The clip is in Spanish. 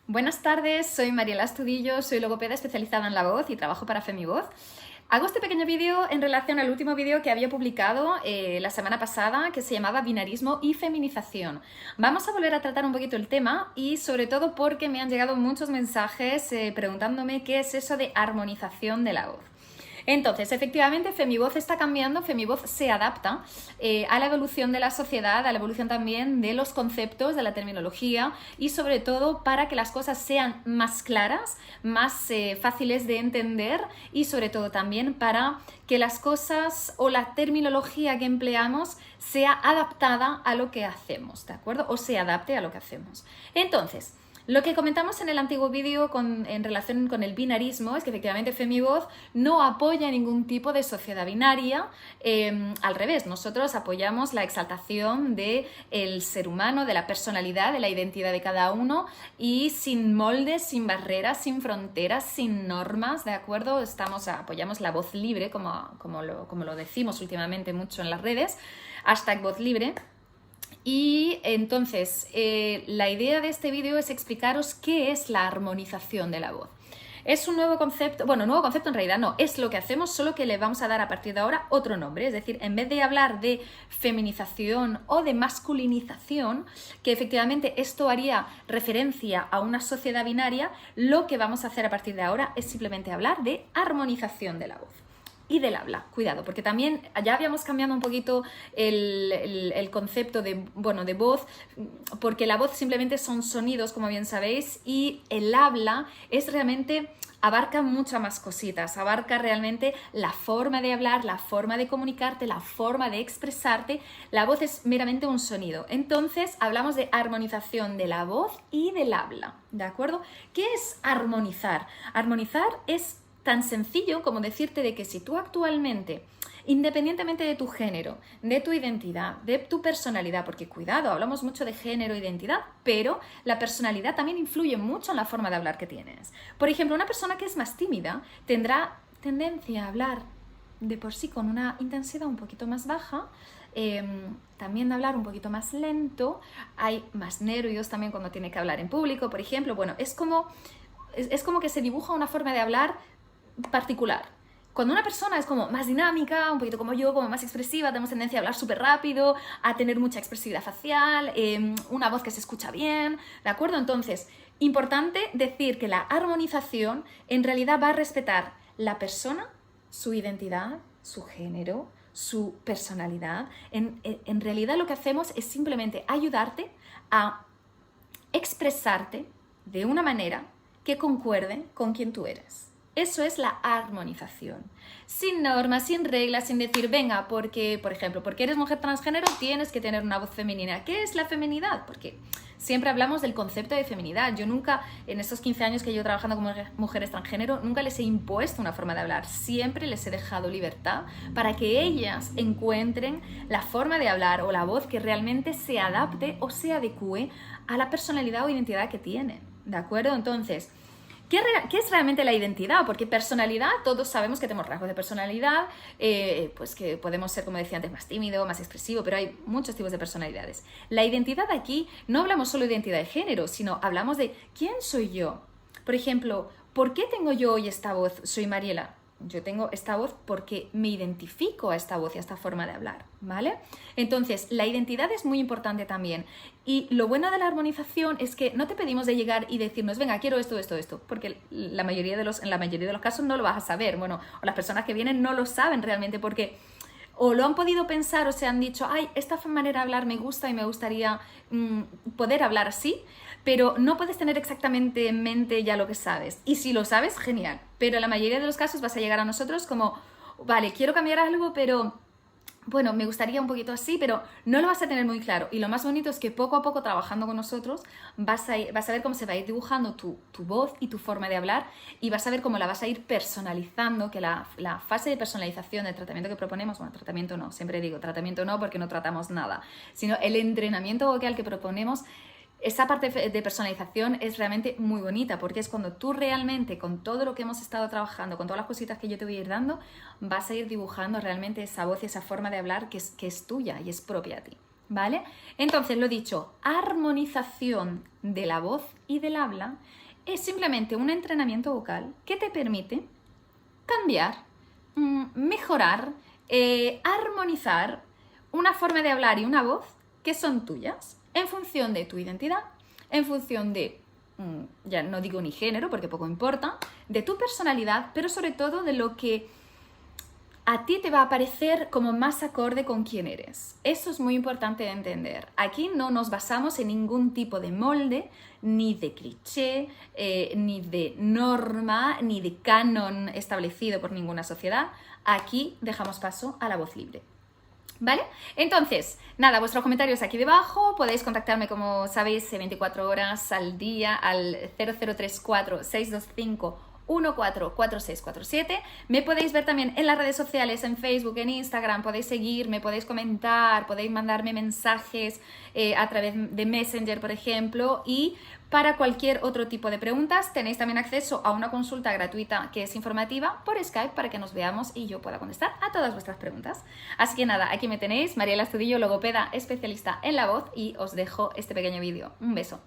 Buenas tardes, soy Mariela Astudillo, soy logopeda especializada en la voz y trabajo para FemiVoz. Hago este pequeño vídeo en relación al último vídeo que había publicado la semana pasada, que se llamaba Binarismo y Feminización. Vamos a volver a tratar un poquito el tema y sobre todo porque me han llegado muchos mensajes preguntándome qué es eso de armonización de la voz. Entonces, efectivamente, FemiVoz está cambiando, FemiVoz se adapta a la evolución de la sociedad, a la evolución también de los conceptos, de la terminología y sobre todo para que las cosas sean más claras, más fáciles de entender y sobre todo también para que las cosas o la terminología que empleamos sea adaptada a lo que hacemos, ¿de acuerdo? O se adapte a lo que hacemos. Entonces, lo que comentamos en el antiguo vídeo en relación con el binarismo es que efectivamente FemiVoz no apoya ningún tipo de sociedad binaria, al revés, nosotros apoyamos la exaltación del ser humano, de la personalidad, de la identidad de cada uno y sin moldes, sin barreras, sin fronteras, sin normas, ¿de acuerdo? Apoyamos la voz libre, como lo decimos últimamente mucho en las redes, #VozLibre. Y entonces, la idea de este vídeo es explicaros qué es la armonización de la voz. Es un nuevo concepto, bueno, nuevo concepto en realidad no, es lo que hacemos, solo que le vamos a dar a partir de ahora otro nombre. Es decir, en vez de hablar de feminización o de masculinización, que efectivamente esto haría referencia a una sociedad binaria, lo que vamos a hacer a partir de ahora es simplemente hablar de armonización de la voz. Y del habla, cuidado, porque también ya habíamos cambiado un poquito el concepto de voz, porque la voz simplemente son sonidos, como bien sabéis, y el habla es realmente, abarca muchas más cositas, abarca realmente la forma de hablar, la forma de comunicarte, la forma de expresarte. La voz es meramente un sonido. Entonces hablamos de armonización de la voz y del habla, ¿de acuerdo? ¿Qué es armonizar? Armonizar es tan sencillo como decirte de que si tú actualmente, independientemente de tu género, de tu identidad, de tu personalidad, porque cuidado, hablamos mucho de género, identidad, pero la personalidad también influye mucho en la forma de hablar que tienes. Por ejemplo, una persona que es más tímida tendrá tendencia a hablar de por sí con una intensidad un poquito más baja, también de hablar un poquito más lento, hay más nervios también cuando tiene que hablar en público, por ejemplo. Bueno, es como que se dibuja una forma de hablar particular. Cuando una persona es como más dinámica, un poquito como yo, como más expresiva, tenemos tendencia a hablar súper rápido, a tener mucha expresividad facial, una voz que se escucha bien, ¿de acuerdo? Entonces, importante decir que la armonización en realidad va a respetar la persona, su identidad, su género, su personalidad. En realidad lo que hacemos es simplemente ayudarte a expresarte de una manera que concuerde con quien tú eres. Eso es la armonización. Sin normas, sin reglas, sin decir, venga, porque, por ejemplo, porque eres mujer transgénero tienes que tener una voz femenina. ¿Qué es la feminidad? Porque siempre hablamos del concepto de feminidad. Yo nunca, en estos 15 años que llevo trabajando como mujeres transgénero, nunca les he impuesto una forma de hablar. Siempre les he dejado libertad para que ellas encuentren la forma de hablar o la voz que realmente se adapte o se adecue a la personalidad o identidad que tienen. ¿De acuerdo? Entonces, ¿qué es realmente la identidad? Porque personalidad, todos sabemos que tenemos rasgos de personalidad, pues que podemos ser, como decía antes, más tímido, más expresivo, pero hay muchos tipos de personalidades. La identidad aquí, no hablamos solo de identidad de género, sino hablamos de ¿quién soy yo? Por ejemplo, ¿por qué tengo yo hoy esta voz? Soy Mariela. Yo tengo esta voz porque me identifico a esta voz y a esta forma de hablar, ¿vale? Entonces, la identidad es muy importante también. Y lo bueno de la armonización es que no te pedimos de llegar y decirnos, venga, quiero esto, porque en la mayoría de los casos no lo vas a saber. Bueno, o las personas que vienen no lo saben realmente porque o lo han podido pensar o se han dicho, ay, esta manera de hablar me gusta y me gustaría poder hablar así, pero no puedes tener exactamente en mente ya lo que sabes. Y si lo sabes, genial. Pero en la mayoría de los casos vas a llegar a nosotros como, vale, quiero cambiar algo, pero bueno, me gustaría un poquito así, pero no lo vas a tener muy claro. Y lo más bonito es que poco a poco, trabajando con nosotros, vas a ver cómo se va a ir dibujando tu voz y tu forma de hablar y vas a ver cómo la vas a ir personalizando, que la fase de personalización del tratamiento que proponemos, bueno, tratamiento no, siempre digo tratamiento no porque no tratamos nada, sino el entrenamiento vocal que proponemos. Esa parte de personalización es realmente muy bonita porque es cuando tú realmente, con todo lo que hemos estado trabajando, con todas las cositas que yo te voy a ir dando, vas a ir dibujando realmente esa voz y esa forma de hablar que es tuya y es propia a ti. ¿vale? Entonces, lo dicho, armonización de la voz y del habla es simplemente un entrenamiento vocal que te permite cambiar, mejorar, armonizar una forma de hablar y una voz que son tuyas en función de tu identidad, en función de, ya no digo ni género porque poco importa, de tu personalidad, pero sobre todo de lo que a ti te va a parecer como más acorde con quién eres. Eso es muy importante de entender. Aquí no nos basamos en ningún tipo de molde, ni de cliché, ni de norma, ni de canon establecido por ninguna sociedad. Aquí dejamos paso a la voz libre. ¿Vale? Entonces, nada, vuestros comentarios aquí debajo. Podéis contactarme, como sabéis, 24 horas al día al 0034 625 144647. Me podéis ver también en las redes sociales, en Facebook, en Instagram, podéis seguirme, podéis comentar, podéis mandarme mensajes a través de Messenger, por ejemplo, y para cualquier otro tipo de preguntas tenéis también acceso a una consulta gratuita que es informativa por Skype para que nos veamos y yo pueda contestar a todas vuestras preguntas. Así que nada, aquí me tenéis, Mariela Astudillo, logopeda especialista en la voz, y os dejo este pequeño vídeo. Un beso.